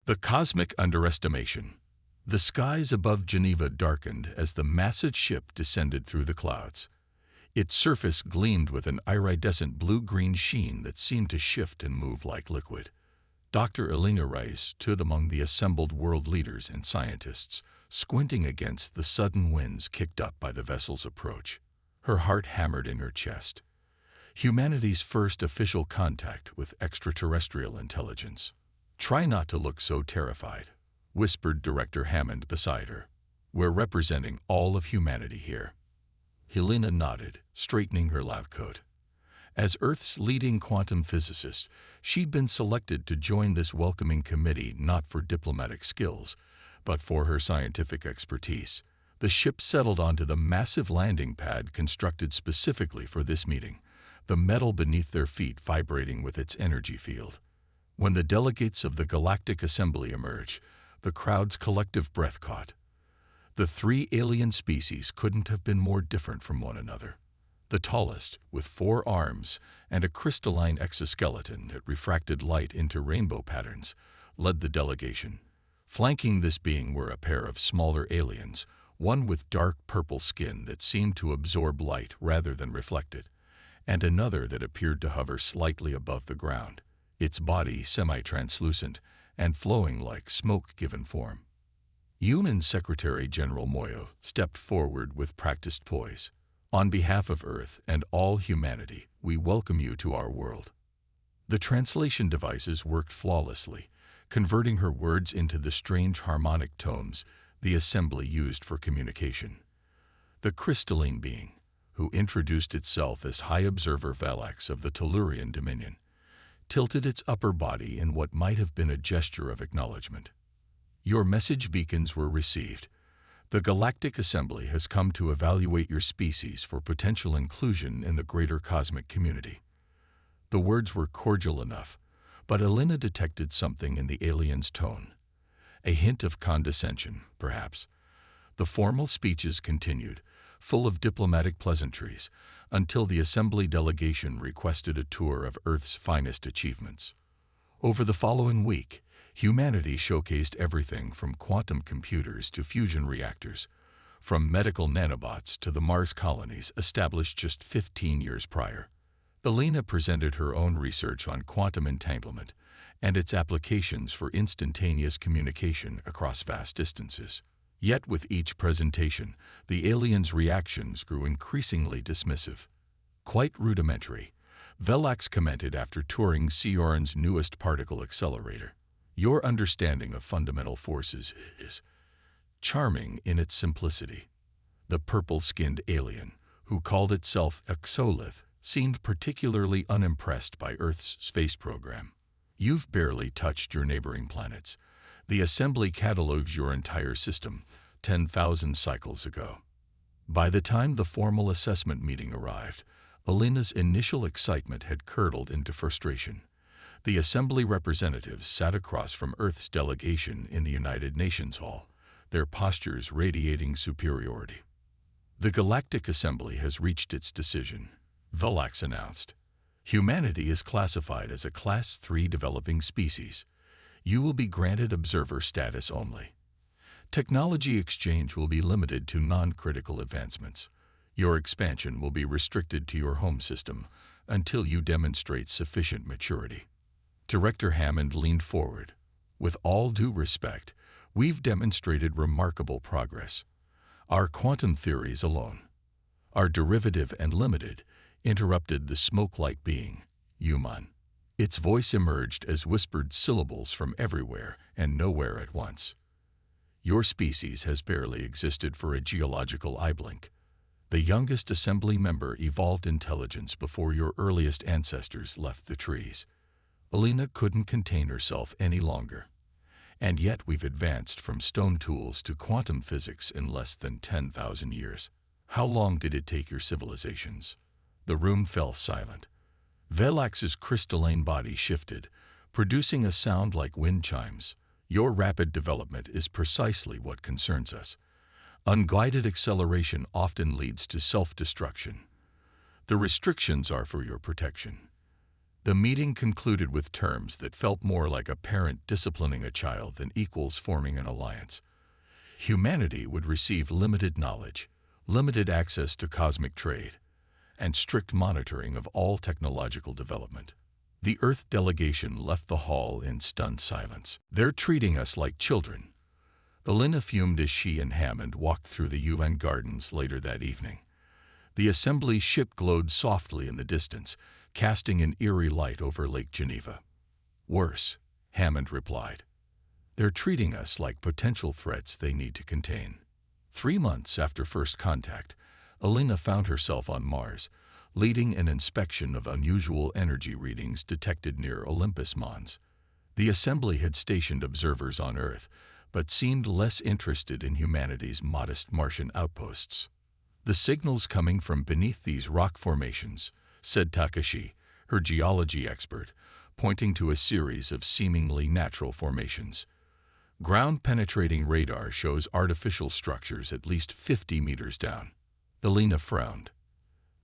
The cosmic underestimation. The skies above Geneva darkened as the massive ship descended through the clouds. Its surface gleamed with an iridescent blue-green sheen that seemed to shift and move like liquid. Dr. Elena Rice stood among the assembled world leaders and scientists, squinting against the sudden winds kicked up by the vessel's approach. Her heart hammered in her chest. Humanity's first official contact with extraterrestrial intelligence. "Try not to look so terrified," whispered Director Hammond beside her. "We're representing all of humanity here." Helena nodded, straightening her lab coat. As Earth's leading quantum physicist, she'd been selected to join this welcoming committee not for diplomatic skills, but for her scientific expertise. The ship settled onto the massive landing pad constructed specifically for this meeting, the metal beneath their feet vibrating with its energy field. When the delegates of the Galactic Assembly emerged, the crowd's collective breath caught. The three alien species couldn't have been more different from one another. The tallest, with 4 arms and a crystalline exoskeleton that refracted light into rainbow patterns, led the delegation. Flanking this being were a pair of smaller aliens, one with dark purple skin that seemed to absorb light rather than reflect it, and another that appeared to hover slightly above the ground, its body semi-translucent and flowing like smoke given form. UN Secretary General Moyo stepped forward with practiced poise. "On behalf of Earth and all humanity, we welcome you to our world." The translation devices worked flawlessly, converting her words into the strange harmonic tones the assembly used for communication. The crystalline being, who introduced itself as High Observer Velax of the Tellurian Dominion, tilted its upper body in what might have been a gesture of acknowledgement. "Your message beacons were received. The Galactic Assembly has come to evaluate your species for potential inclusion in the greater cosmic community." The words were cordial enough, but Elena detected something in the alien's tone. A hint of condescension, perhaps. The formal speeches continued, full of diplomatic pleasantries, until the Assembly delegation requested a tour of Earth's finest achievements. Over the following week, humanity showcased everything from quantum computers to fusion reactors, from medical nanobots to the Mars colonies established just 15 years prior. Elena presented her own research on quantum entanglement and its applications for instantaneous communication across vast distances. Yet with each presentation, the aliens' reactions grew increasingly dismissive. "Quite rudimentary," Velax commented after touring Sioran's newest particle accelerator. "Your understanding of fundamental forces is charming in its simplicity." The purple-skinned alien, who called itself Exolith, seemed particularly unimpressed by Earth's space program. "You've barely touched your neighboring planets. The Assembly catalogues your entire system 10,000 cycles ago." By the time the formal assessment meeting arrived, Elena's initial excitement had curdled into frustration. The Assembly representatives sat across from Earth's delegation in the United Nations Hall, their postures radiating superiority. "The Galactic Assembly has reached its decision," Velax announced. "Humanity is classified as a Class 3 developing species. You will be granted observer status only. Technology exchange will be limited to non-critical advancements. Your expansion will be restricted to your home system until you demonstrate sufficient maturity." Director Hammond leaned forward. "With all due respect, we've demonstrated remarkable progress. Our quantum theories alone are derivative and limited," interrupted the smoke-like being, Human. Its voice emerged as whispered syllables from everywhere and nowhere at once. "Your species has barely existed for a geological eye blink. The youngest Assembly member evolved intelligence before your earliest ancestors left the trees." Elena couldn't contain herself any longer. "And yet we've advanced from stone tools to quantum physics in less than 10,000 years. How long did it take your civilizations?" The room fell silent. Velax's crystalline body shifted, producing a sound like wind chimes. "Your rapid development is precisely what concerns us. Unguided acceleration often leads to self-destruction. The restrictions are for your protection. The meeting concluded with terms that felt more like a parent disciplining a child than equals forming an alliance. Humanity would receive limited knowledge, limited access to cosmic trade, and strict monitoring of all technological development. The Earth delegation left the hall in stunned silence. "They're treating us like children," Elena fumed as she and Hammond walked through the UN gardens later that evening. The assembly ship glowed softly in the distance, casting an eerie light over Lake Geneva. "Worse," Hammond replied. "They're treating us like potential threats they need to contain." 3 months after first contact, Elena found herself on Mars, leading an inspection of unusual energy readings detected near Olympus Mons. The assembly had stationed observers on Earth, but seemed less interested in humanity's modest Martian outposts. "The signals coming from beneath these rock formations," said Takashi, her geology expert, pointing to a series of seemingly natural formations. "Ground-penetrating radar shows artificial structures at least 50 meters down." Elena frowned.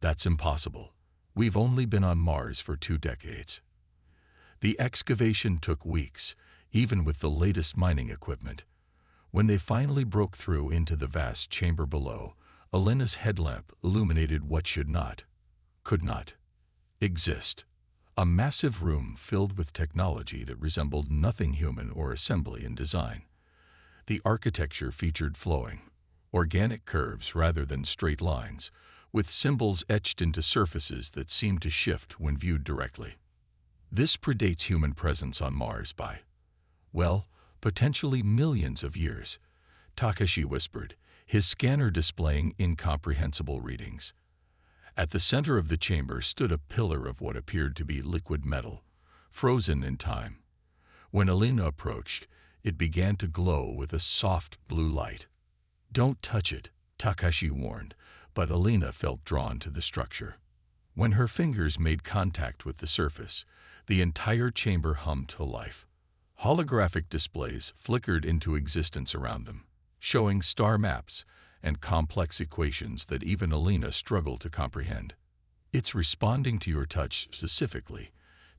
"That's impossible. We've only been on Mars for 2 decades. The excavation took weeks, even with the latest mining equipment. When they finally broke through into the vast chamber below, Elena's headlamp illuminated what could not, exist. A massive room filled with technology that resembled nothing human or assembly in design. The architecture featured flowing, organic curves rather than straight lines, with symbols etched into surfaces that seemed to shift when viewed directly. "This predates human presence on Mars by, well, potentially millions of years," Takashi whispered, his scanner displaying incomprehensible readings. At the center of the chamber stood a pillar of what appeared to be liquid metal, frozen in time. When Elena approached, it began to glow with a soft blue light. "Don't touch it," Takashi warned, but Elena felt drawn to the structure. When her fingers made contact with the surface, the entire chamber hummed to life. Holographic displays flickered into existence around them, showing star maps and complex equations that even Elena struggled to comprehend. "It's responding to your touch specifically,"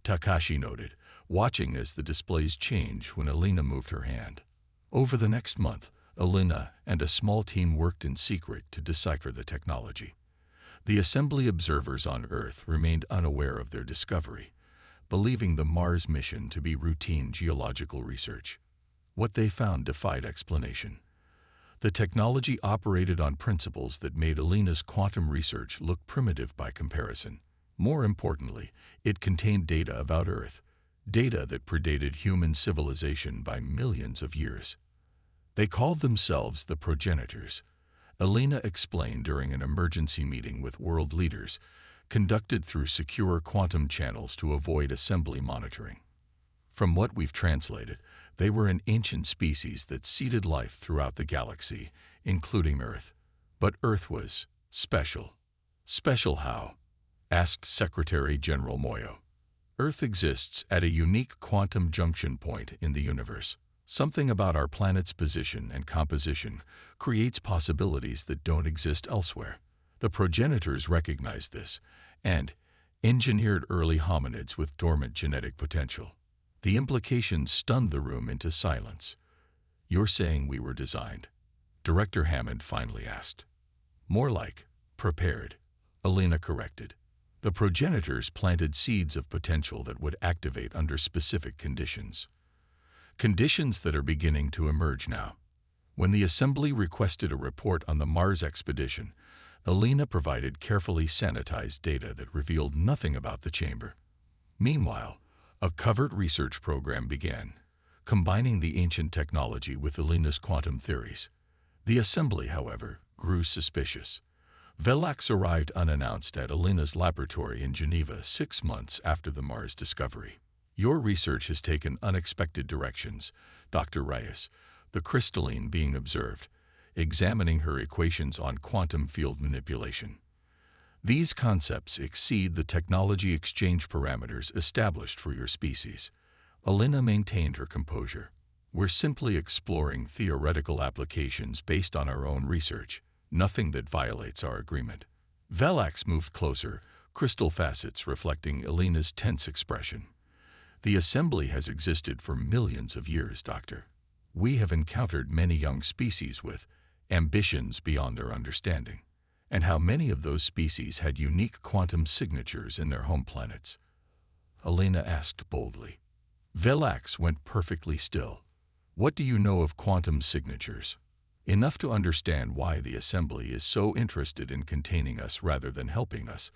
Takashi noted, watching as the displays changed when Elena moved her hand. Over the next month, Elena and a small team worked in secret to decipher the technology. The assembly observers on Earth remained unaware of their discovery, believing the Mars mission to be routine geological research. What they found defied explanation. The technology operated on principles that made Elena's quantum research look primitive by comparison. More importantly, it contained data about Earth, data that predated human civilization by millions of years. "They called themselves the progenitors," Elena explained during an emergency meeting with world leaders, conducted through secure quantum channels to avoid assembly monitoring. "From what we've translated, they were an ancient species that seeded life throughout the galaxy, including Earth. But Earth was special." "Special how?" asked Secretary General Moyo. "Earth exists at a unique quantum junction point in the universe. Something about our planet's position and composition creates possibilities that don't exist elsewhere. The progenitors recognized this and engineered early hominids with dormant genetic potential." The implications stunned the room into silence. "You're saying we were designed?" Director Hammond finally asked. "More like prepared," Elena corrected. "The progenitors planted seeds of potential that would activate under specific conditions. Conditions that are beginning to emerge now." When the assembly requested a report on the Mars expedition, Elena provided carefully sanitized data that revealed nothing about the chamber. Meanwhile, a covert research program began, combining the ancient technology with Elena's quantum theories. The assembly, however, grew suspicious. Velax arrived unannounced at Elena's laboratory in Geneva 6 months after the Mars discovery. "Your research has taken unexpected directions, Dr. Reyes," the crystalline being observed, examining her equations on quantum field manipulation. "These concepts exceed the technology exchange parameters established for your species." Elena maintained her composure. "We're simply exploring theoretical applications based on our own research, nothing that violates our agreement." Velax moved closer, crystal facets reflecting Elena's tense expression. The assembly has existed for millions of years, Doctor. We have encountered many young species with ambitions beyond their understanding, and how many of those species had unique quantum signatures in their home planets? Elena asked boldly. Velax went perfectly still. What do you know of quantum signatures? Enough to understand why the assembly is so interested in containing us rather than helping us,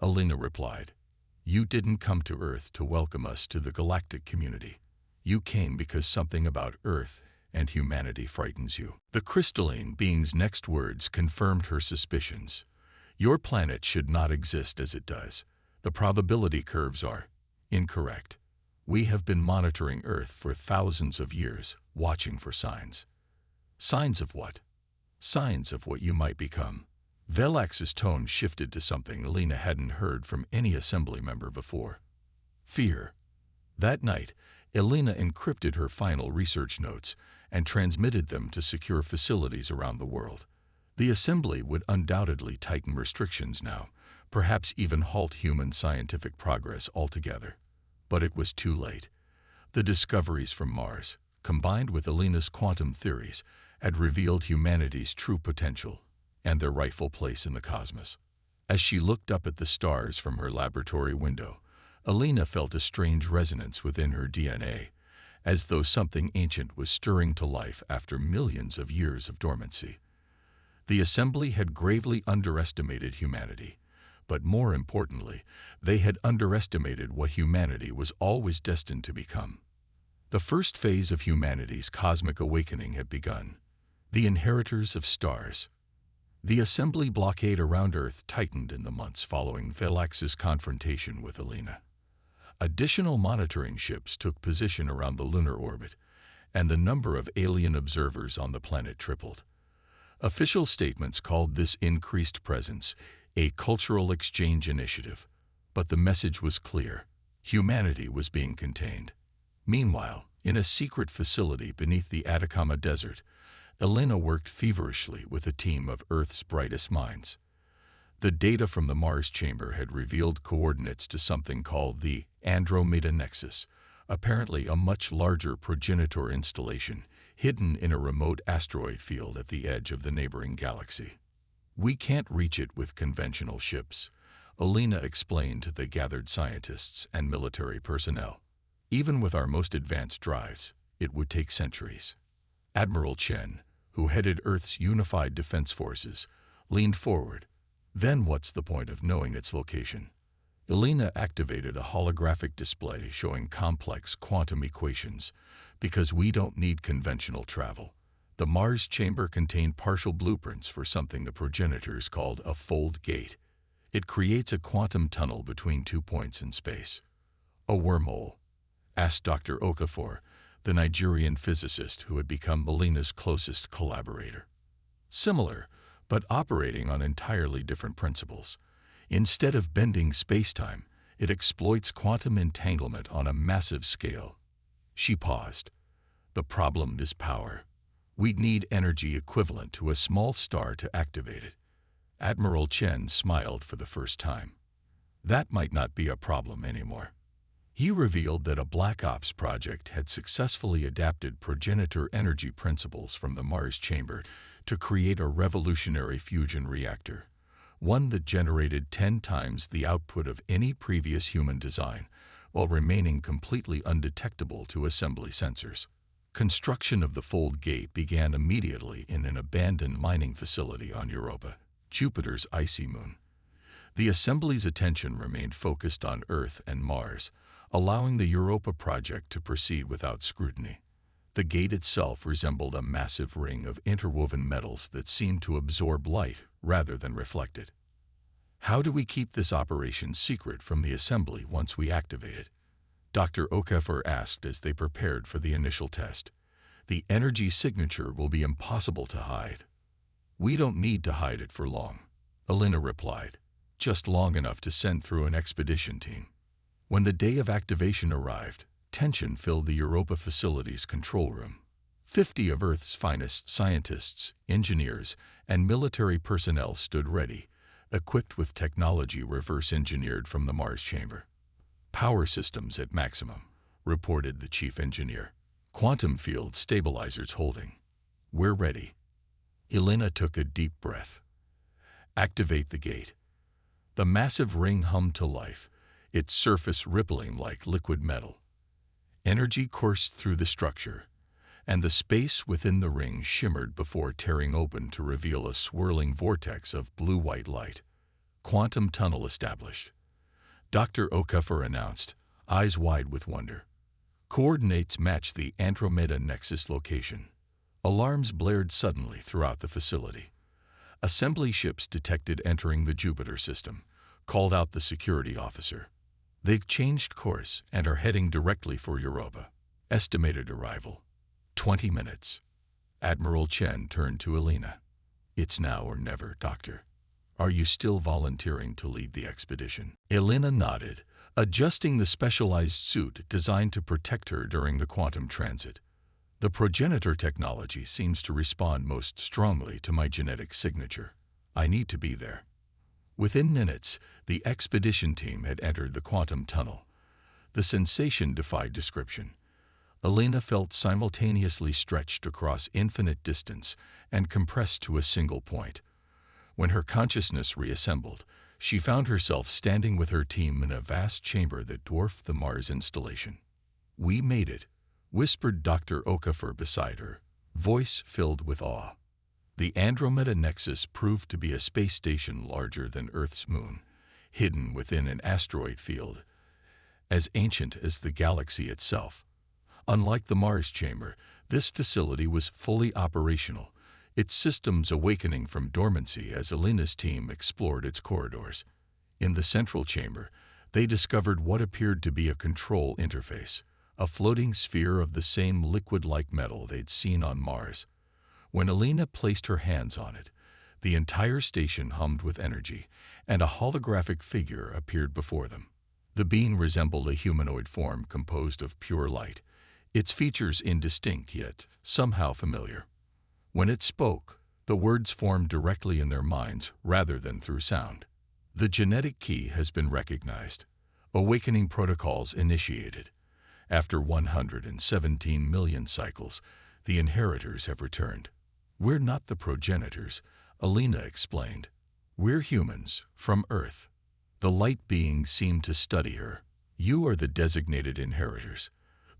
Elena replied. You didn't come to Earth to welcome us to the galactic community. You came because something about Earth and humanity frightens you. The crystalline being's next words confirmed her suspicions. Your planet should not exist as it does. The probability curves are incorrect. We have been monitoring Earth for thousands of years, watching for signs. Signs of what? Signs of what you might become. Velax's tone shifted to something Elena hadn't heard from any assembly member before. Fear. That night, Elena encrypted her final research notes and transmitted them to secure facilities around the world. The assembly would undoubtedly tighten restrictions now, perhaps even halt human scientific progress altogether. But it was too late. The discoveries from Mars, combined with Elena's quantum theories, had revealed humanity's true potential and their rightful place in the cosmos. As she looked up at the stars from her laboratory window, Elena felt a strange resonance within her DNA, as though something ancient was stirring to life after millions of years of dormancy. The assembly had gravely underestimated humanity, but more importantly, they had underestimated what humanity was always destined to become. The first phase of humanity's cosmic awakening had begun. The inheritors of stars. The assembly blockade around Earth tightened in the months following Velax's confrontation with Elena. Additional monitoring ships took position around the lunar orbit, and the number of alien observers on the planet tripled. Official statements called this increased presence a cultural exchange initiative, but the message was clear. Humanity was being contained. Meanwhile, in a secret facility beneath the Atacama Desert, Elena worked feverishly with a team of Earth's brightest minds. The data from the Mars chamber had revealed coordinates to something called the Andromeda Nexus, apparently a much larger progenitor installation hidden in a remote asteroid field at the edge of the neighboring galaxy. We can't reach it with conventional ships, Elena explained to the gathered scientists and military personnel. Even with our most advanced drives, it would take centuries. Admiral Chen, who headed Earth's unified defense forces, leaned forward. Then what's the point of knowing its location? Elena activated a holographic display showing complex quantum equations. Because we don't need conventional travel. The Mars chamber contained partial blueprints for something the progenitors called a fold gate. It creates a quantum tunnel between 2 points in space. A wormhole? Asked Dr. Okafor, the Nigerian physicist who had become Elena's closest collaborator. Similar, but operating on entirely different principles. Instead of bending spacetime, it exploits quantum entanglement on a massive scale. She paused. The problem is power. We'd need energy equivalent to a small star to activate it. Admiral Chen smiled for the first time. That might not be a problem anymore. He revealed that a Black Ops project had successfully adapted progenitor energy principles from the Mars chamber to create a revolutionary fusion reactor, one that generated 10 times the output of any previous human design, while remaining completely undetectable to assembly sensors. Construction of the fold gate began immediately in an abandoned mining facility on Europa, Jupiter's icy moon. The assembly's attention remained focused on Earth and Mars, allowing the Europa project to proceed without scrutiny. The gate itself resembled a massive ring of interwoven metals that seemed to absorb light rather than reflect it. How do we keep this operation secret from the assembly once we activate it? Dr. Okafor asked as they prepared for the initial test. The energy signature will be impossible to hide. We don't need to hide it for long, Elena replied, just long enough to send through an expedition team. When the day of activation arrived, tension filled the Europa facility's control room. 50 of Earth's finest scientists, engineers, and military personnel stood ready, equipped with technology reverse-engineered from the Mars chamber. Power systems at maximum, reported the chief engineer. Quantum field stabilizers holding. We're ready. Elena took a deep breath. Activate the gate. The massive ring hummed to life, its surface rippling like liquid metal. Energy coursed through the structure, and the space within the ring shimmered before tearing open to reveal a swirling vortex of blue-white light. Quantum tunnel established. Dr. Okafor announced, eyes wide with wonder. Coordinates match the Andromeda Nexus location. Alarms blared suddenly throughout the facility. Assembly ships detected entering the Jupiter system, called out the security officer. They've changed course and are heading directly for Europa. Estimated arrival, 20 minutes. Admiral Chen turned to Elena. It's now or never, Doctor. Are you still volunteering to lead the expedition? Elena nodded, adjusting the specialized suit designed to protect her during the quantum transit. The progenitor technology seems to respond most strongly to my genetic signature. I need to be there. Within minutes, the expedition team had entered the quantum tunnel. The sensation defied description. Elena felt simultaneously stretched across infinite distance and compressed to a single point. When her consciousness reassembled, she found herself standing with her team in a vast chamber that dwarfed the Mars installation. We made it, whispered Dr. Okafor beside her, voice filled with awe. The Andromeda Nexus proved to be a space station larger than Earth's moon, hidden within an asteroid field, as ancient as the galaxy itself. Unlike the Mars chamber, this facility was fully operational, its systems awakening from dormancy as Elena's team explored its corridors. In the central chamber, they discovered what appeared to be a control interface, a floating sphere of the same liquid-like metal they'd seen on Mars. When Elena placed her hands on it, the entire station hummed with energy, and a holographic figure appeared before them. The being resembled a humanoid form composed of pure light, its features indistinct yet somehow familiar. When it spoke, the words formed directly in their minds rather than through sound. The genetic key has been recognized. Awakening protocols initiated. After 117 million cycles, the inheritors have returned. We're not the progenitors, Elena explained. We're humans, from Earth. The light being seemed to study her. You are the designated inheritors.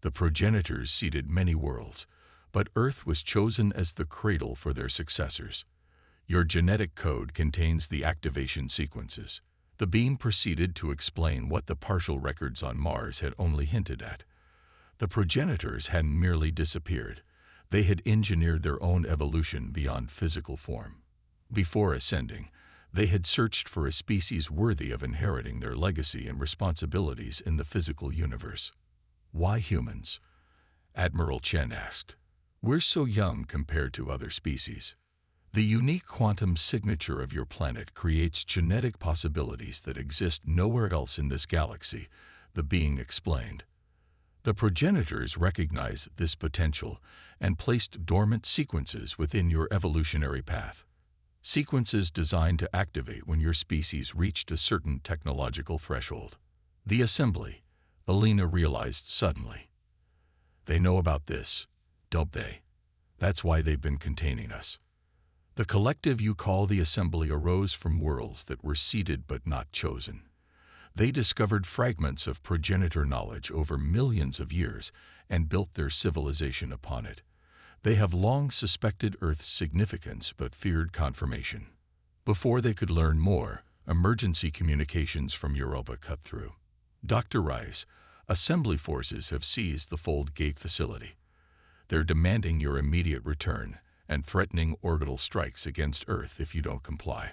The progenitors seeded many worlds, but Earth was chosen as the cradle for their successors. Your genetic code contains the activation sequences. The beam proceeded to explain what the partial records on Mars had only hinted at. The progenitors hadn't merely disappeared. They had engineered their own evolution beyond physical form. Before ascending, they had searched for a species worthy of inheriting their legacy and responsibilities in the physical universe. Why humans? Admiral Chen asked. We're so young compared to other species. The unique quantum signature of your planet creates genetic possibilities that exist nowhere else in this galaxy, the being explained. The progenitors recognized this potential and placed dormant sequences within your evolutionary path. Sequences designed to activate when your species reached a certain technological threshold. The assembly, Elena realized suddenly. They know about this, don't they? That's why they've been containing us. The collective you call the assembly arose from worlds that were seeded but not chosen. They discovered fragments of progenitor knowledge over millions of years and built their civilization upon it. They have long suspected Earth's significance but feared confirmation. Before they could learn more, emergency communications from Europa cut through. Dr. Rice, assembly forces have seized the Fold Gate facility. They're demanding your immediate return and threatening orbital strikes against Earth if you don't comply.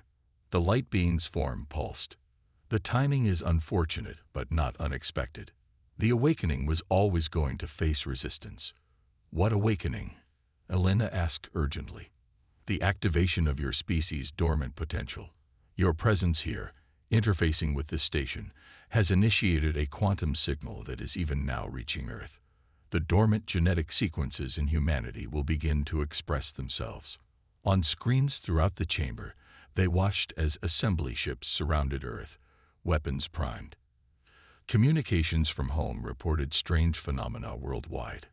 The light being's form pulsed. The timing is unfortunate but not unexpected. The awakening was always going to face resistance. What awakening? Elena asked urgently. The activation of your species' dormant potential. Your presence here, interfacing with this station, has initiated a quantum signal that is even now reaching Earth. The dormant genetic sequences in humanity will begin to express themselves. On screens throughout the chamber, They watched as assembly ships surrounded Earth, weapons primed. Communications from home reported strange phenomena worldwide.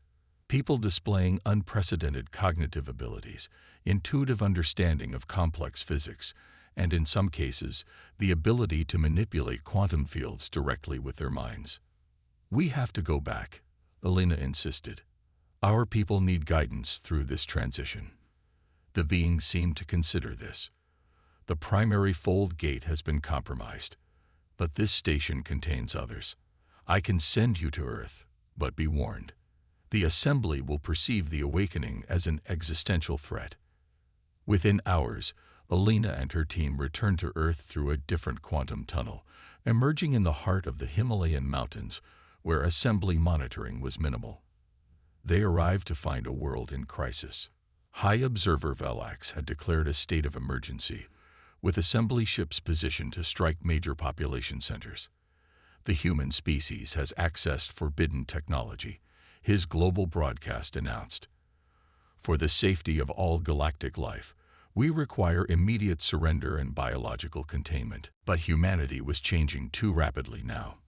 People displaying unprecedented cognitive abilities, intuitive understanding of complex physics, and in some cases, the ability to manipulate quantum fields directly with their minds. "We have to go back," Alina insisted. "Our people need guidance through this transition." The being seemed to consider this. "The primary fold gate has been compromised, but this station contains others. I can send you to Earth, but be warned. The assembly will perceive the awakening as an existential threat." Within hours, Alina and her team returned to Earth through a different quantum tunnel, emerging in the heart of the Himalayan mountains, where assembly monitoring was minimal. They arrived to find a world in crisis. High Observer Velax had declared a state of emergency, with assembly ships positioned to strike major population centers. "The human species has accessed forbidden technology," his global broadcast announced. "For the safety of all galactic life, we require immediate surrender and biological containment." But humanity was changing too rapidly now.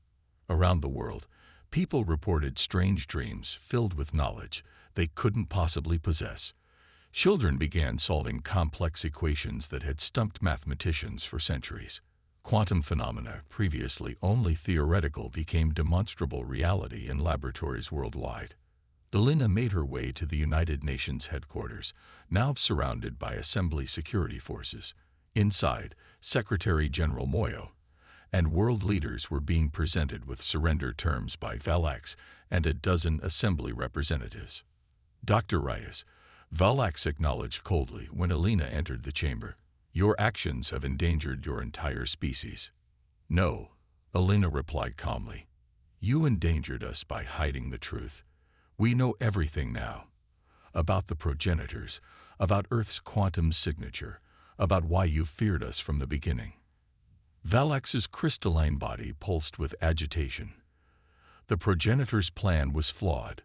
Around the world, people reported strange dreams filled with knowledge they couldn't possibly possess. Children began solving complex equations that had stumped mathematicians for centuries. Quantum phenomena, previously only theoretical, became demonstrable reality in laboratories worldwide. Alina made her way to the United Nations headquarters, now surrounded by assembly security forces. Inside, Secretary General Moyo and world leaders were being presented with surrender terms by Velax and a dozen assembly representatives. "Dr. Reyes," Velax acknowledged coldly when Alina entered the chamber, "your actions have endangered your entire species." "No," Alina replied calmly. "You endangered us by hiding the truth. We know everything now. About the progenitors, about Earth's quantum signature, about why you feared us from the beginning." Velax's crystalline body pulsed with agitation. The progenitor's plan was flawed.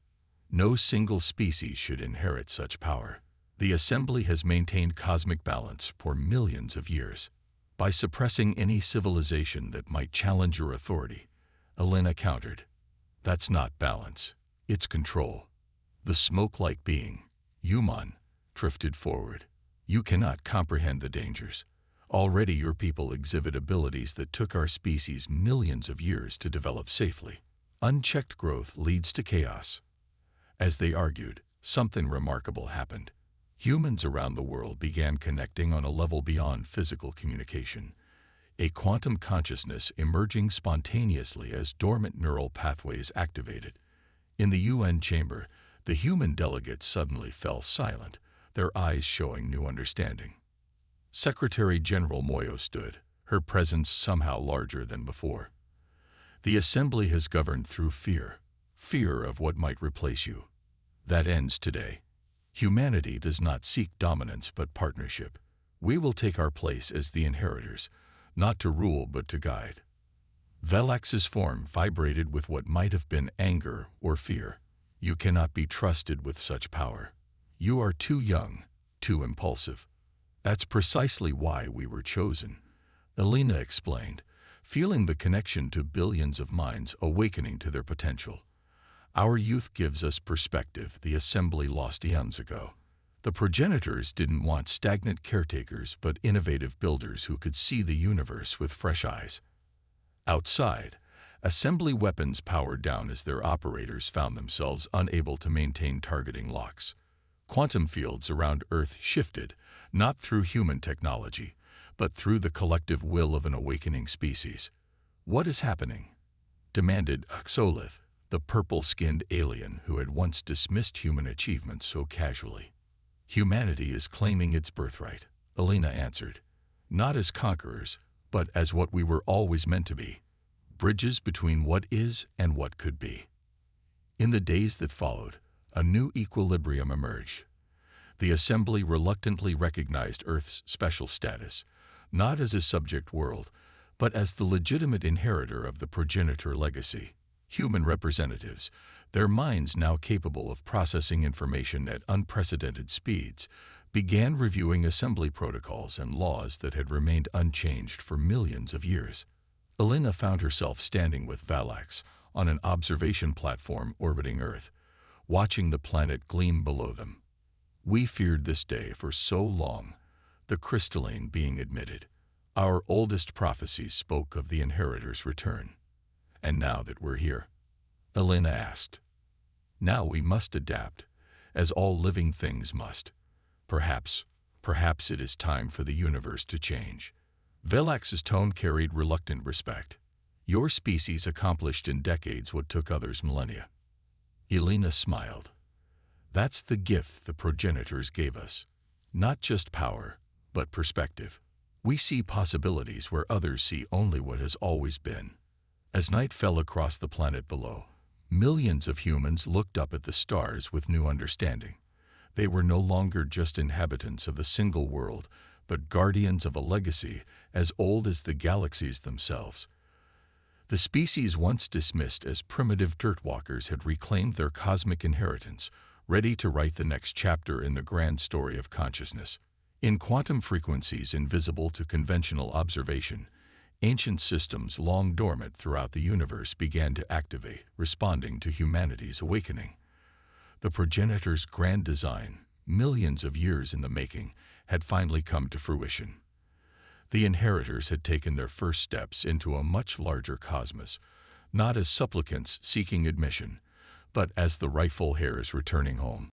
No single species should inherit such power. The assembly has maintained cosmic balance for millions of years. By suppressing any civilization that might challenge your authority, Alina countered. "That's not balance. It's control." The smoke-like being, Human, drifted forward. "You cannot comprehend the dangers. Already your people exhibit abilities that took our species millions of years to develop safely. Unchecked growth leads to chaos." As they argued, something remarkable happened. Humans around the world began connecting on a level beyond physical communication, a quantum consciousness emerging spontaneously as dormant neural pathways activated. In the UN chamber, the human delegates suddenly fell silent, their eyes showing new understanding. Secretary General Moyo stood, her presence somehow larger than before. "The assembly has governed through fear, fear of what might replace you. That ends today. Humanity does not seek dominance but partnership. We will take our place as the inheritors, not to rule but to guide." Velax's form vibrated with what might have been anger or fear. "You cannot be trusted with such power. You are too young, too impulsive." "That's precisely why we were chosen," Alina explained, feeling the connection to billions of minds awakening to their potential. "Our youth gives us perspective the assembly lost eons ago. The progenitors didn't want stagnant caretakers but innovative builders who could see the universe with fresh eyes." Outside, assembly weapons powered down as their operators found themselves unable to maintain targeting locks. Quantum fields around Earth shifted, not through human technology, but through the collective will of an awakening species. "What is happening?" demanded Xolith, the purple-skinned alien who had once dismissed human achievements so casually. "Humanity is claiming its birthright," Alina answered. "Not as conquerors, but as what we were always meant to be. Bridges between what is and what could be." In the days that followed, a new equilibrium emerged. The assembly reluctantly recognized Earth's special status, not as a subject world, but as the legitimate inheritor of the progenitor legacy. Human representatives, their minds now capable of processing information at unprecedented speeds, began reviewing assembly protocols and laws that had remained unchanged for millions of years. Elena found herself standing with Valax on an observation platform orbiting Earth, watching the planet gleam below them. "We feared this day for so long," the crystalline being admitted. "Our oldest prophecies spoke of the inheritor's return. And now that we're here," Elena asked, "now we must adapt, as all living things must. Perhaps it is time for the universe to change." Velax's tone carried reluctant respect. "Your species accomplished in decades what took others millennia." Elena smiled. "That's the gift the progenitors gave us. Not just power, but perspective. We see possibilities where others see only what has always been." As night fell across the planet below, millions of humans looked up at the stars with new understanding. They were no longer just inhabitants of a single world, but guardians of a legacy as old as the galaxies themselves. The species once dismissed as primitive dirtwalkers had reclaimed their cosmic inheritance, ready to write the next chapter in the grand story of consciousness. In quantum frequencies invisible to conventional observation, ancient systems long dormant throughout the universe began to activate, responding to humanity's awakening. The progenitor's grand design, millions of years in the making, had finally come to fruition. The inheritors had taken their first steps into a much larger cosmos, not as supplicants seeking admission, but as the rightful heirs returning home.